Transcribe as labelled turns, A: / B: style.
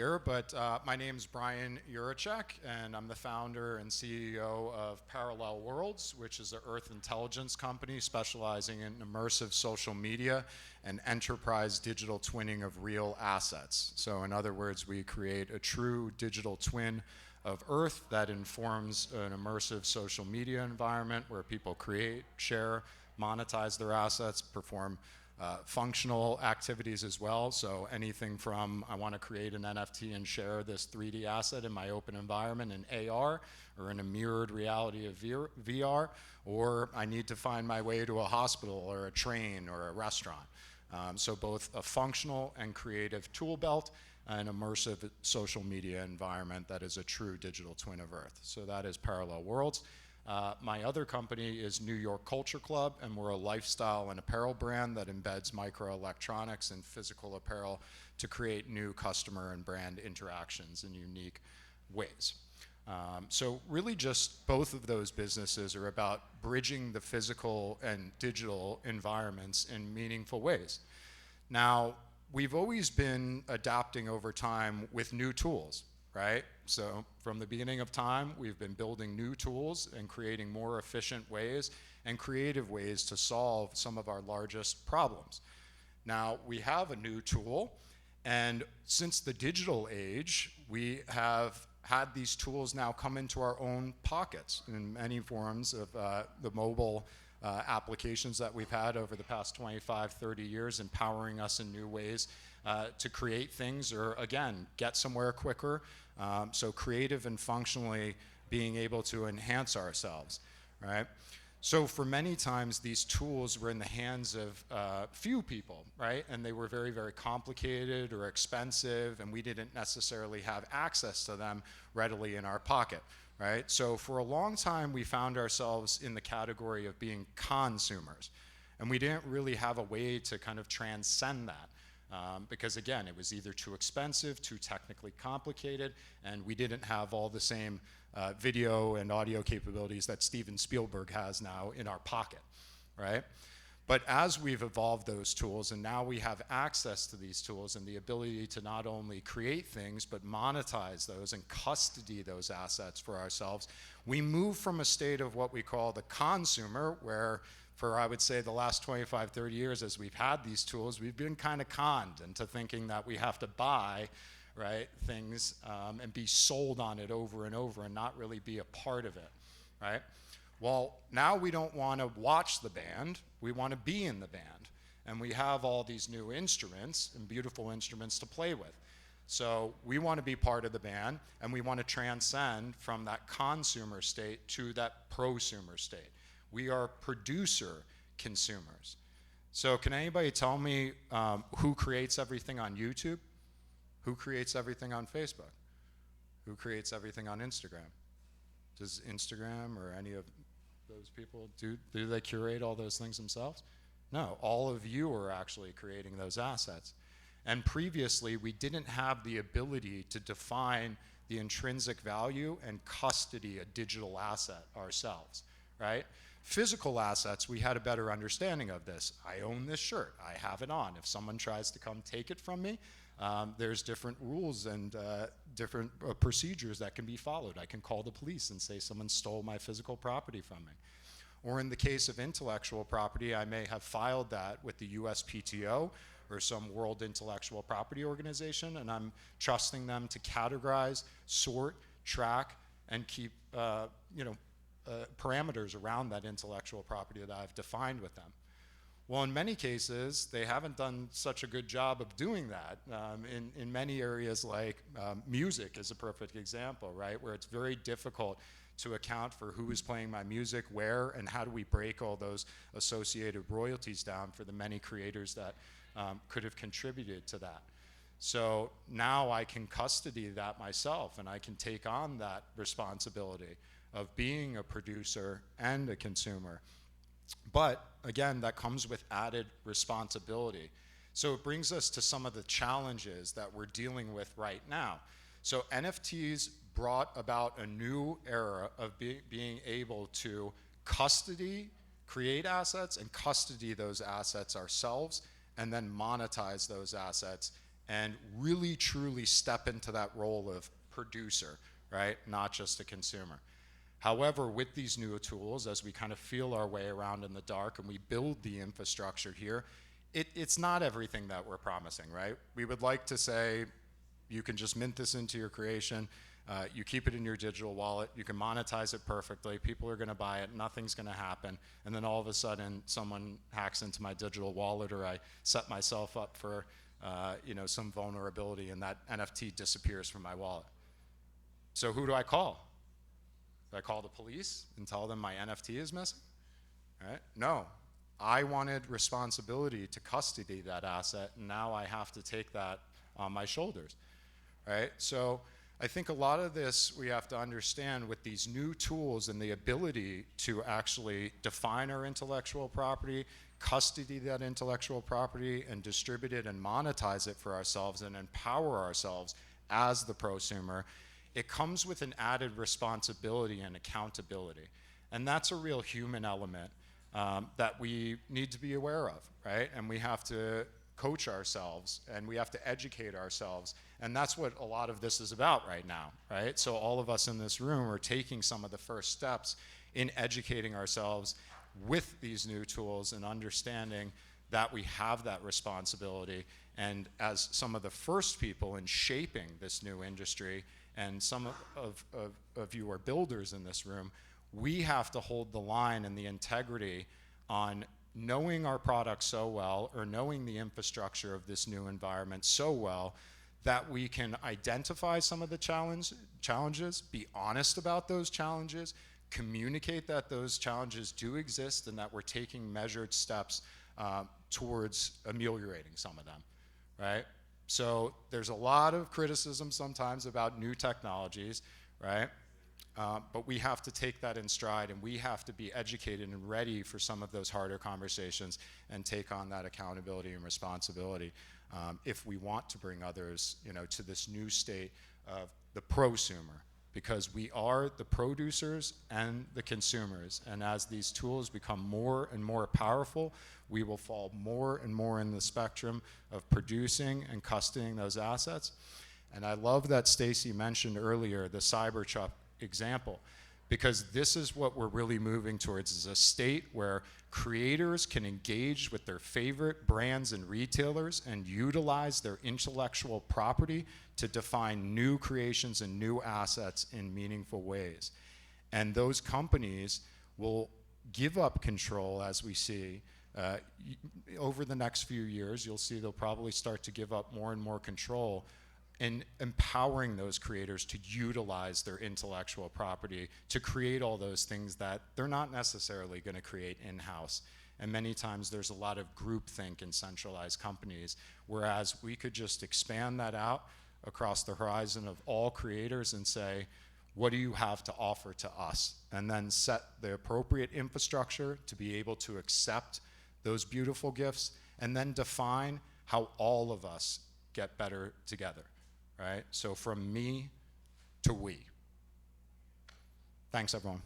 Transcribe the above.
A: Here, but my name is Brian Yurachek, and I'm the founder and CEO of Parallel Worlds, which is an Earth intelligence company specializing in immersive social media and enterprise digital twinning of real assets. So in other words, we create a true digital twin of Earth that informs an immersive social media environment where people create, share, monetize their assets, perform functional activities as well. So anything from I want to create an NFT and share this 3D asset in my open environment in AR or in a mirrored reality of VR, or I need to find my way to a hospital or a train or a restaurant. So both a functional and creative tool belt, an immersive social media environment that is a true digital twin of Earth. So that is Parallel Worlds. My other company is New York Culture Club, and we're a lifestyle and apparel brand that embeds microelectronics and physical apparel to create new customer and brand interactions in unique ways. So really just both of those businesses are about bridging the physical and digital environments in meaningful ways. Now, we've always been adapting over time with new tools, right? So from the beginning of time, we've been building new tools and creating more efficient ways and creative ways to solve some of our largest problems. Now, we have a new tool, and since the digital age, we have had these tools now come into our own pockets in many forms of the mobile applications that we've had over the past 25, 30 years, empowering us in new ways to create things or, again, get somewhere quicker. So creative and functionally being able to enhance ourselves, right? So for many times, these tools were in the hands of few people, right? And they were very, very complicated or expensive, and we didn't necessarily have access to them readily in our pocket, right? So for a long time, we found ourselves in the category of being consumers, and we didn't really have a way to kind of transcend that. Because again, it was either too expensive, too technically complicated, and we didn't have all the same video and audio capabilities that Steven Spielberg has now in our pocket, right? But as we've evolved those tools, and now we have access to these tools and the ability to not only create things, but monetize those and custody those assets for ourselves, we move from a state of what we call the consumer, where for, I would say, the last 25, 30 years as we've had these tools, we've been kind of conned into thinking that we have to buy, right, things and be sold on it over and over and not really be a part of it, right? Well, now we don't want to watch the band, we want to be in the band. And we have all these new instruments and beautiful instruments to play with. So we want to be part of the band, and we want to transcend from that consumer state to that prosumer state. We are producer consumers. So can anybody tell me who creates everything on YouTube? Who creates everything on Facebook? Who creates everything on Instagram? Does Instagram or any of those people, do they curate all those things themselves? No, all of you are actually creating those assets. And previously, we didn't have the ability to define the intrinsic value and custody a digital asset ourselves, right? Physical assets, we had a better understanding of this. I own this shirt, I have it on. If someone tries to come take it from me, there's different rules and different procedures that can be followed. I can call the police and say someone stole my physical property from me. Or in the case of intellectual property, I may have filed that with the USPTO or some World Intellectual Property Organization, and I'm trusting them to categorize, sort, track, and keep parameters around that intellectual property that I've defined with them. Well, in many cases, they haven't done such a good job of doing that. In many areas, like music is a perfect example, right? Where it's very difficult to account for who is playing my music, where, and how do we break all those associated royalties down for the many creators that could have contributed to that. So now I can custody that myself, and I can take on that responsibility of being a producer and a consumer. But again, that comes with added responsibility. So it brings us to some of the challenges that we're dealing with right now. So NFTs brought about a new era of being able to create assets and custody those assets ourselves, and then monetize those assets and really truly step into that role of producer, right? Not just a consumer. However, with these new tools, as we kind of feel our way around in the dark and we build the infrastructure here, it's not everything that we're promising, right? We would like to say, you can just mint this into your creation, you keep it in your digital wallet, you can monetize it perfectly, people are gonna buy it, nothing's gonna happen, and then all of a sudden someone hacks into my digital wallet, or I set myself up for some vulnerability and that NFT disappears from my wallet. So who do I call? Do I call the police and tell them my NFT is missing? Right? No. I wanted responsibility to custody that asset, and now I have to take that on my shoulders, right? So I think a lot of this we have to understand with these new tools and the ability to actually define our intellectual property, custody that intellectual property, and distribute it and monetize it for ourselves and empower ourselves as the prosumer. It comes with an added responsibility and accountability. And that's a real human element that we need to be aware of, right? And we have to coach ourselves and we have to educate ourselves. And that's what a lot of this is about right now, right? So all of us in this room are taking some of the first steps in educating ourselves with these new tools and understanding that we have that responsibility. And as some of the first people in shaping this new industry, and some of you are builders in this room, we have to hold the line and the integrity on knowing our product so well, or knowing the infrastructure of this new environment so well, that we can identify some of the challenges, be honest about those challenges, communicate that those challenges do exist and that we're taking measured steps towards ameliorating some of them, right? So there's a lot of criticism sometimes about new technologies, right? But we have to take that in stride, and we have to be educated and ready for some of those harder conversations and take on that accountability and responsibility if we want to bring others, to this new state of the prosumer, because we are the producers and the consumers. And as these tools become more and more powerful, we will fall more and more in the spectrum of producing and custodying those assets. And I love that Stacy mentioned earlier the Cybertruck example, because this is what we're really moving towards, is a state where creators can engage with their favorite brands and retailers and utilize their intellectual property to define new creations and new assets in meaningful ways. And those companies will give up control, as we see. Over the next few years, you'll see they'll probably start to give up more and more control in empowering those creators to utilize their intellectual property to create all those things that they're not necessarily going to create in-house. And many times there's a lot of groupthink in centralized companies, whereas we could just expand that out across the horizon of all creators and say, what do you have to offer to us? And then set the appropriate infrastructure to be able to accept those beautiful gifts, and then define how all of us get better together. Right? So from me to we. Thanks, everyone.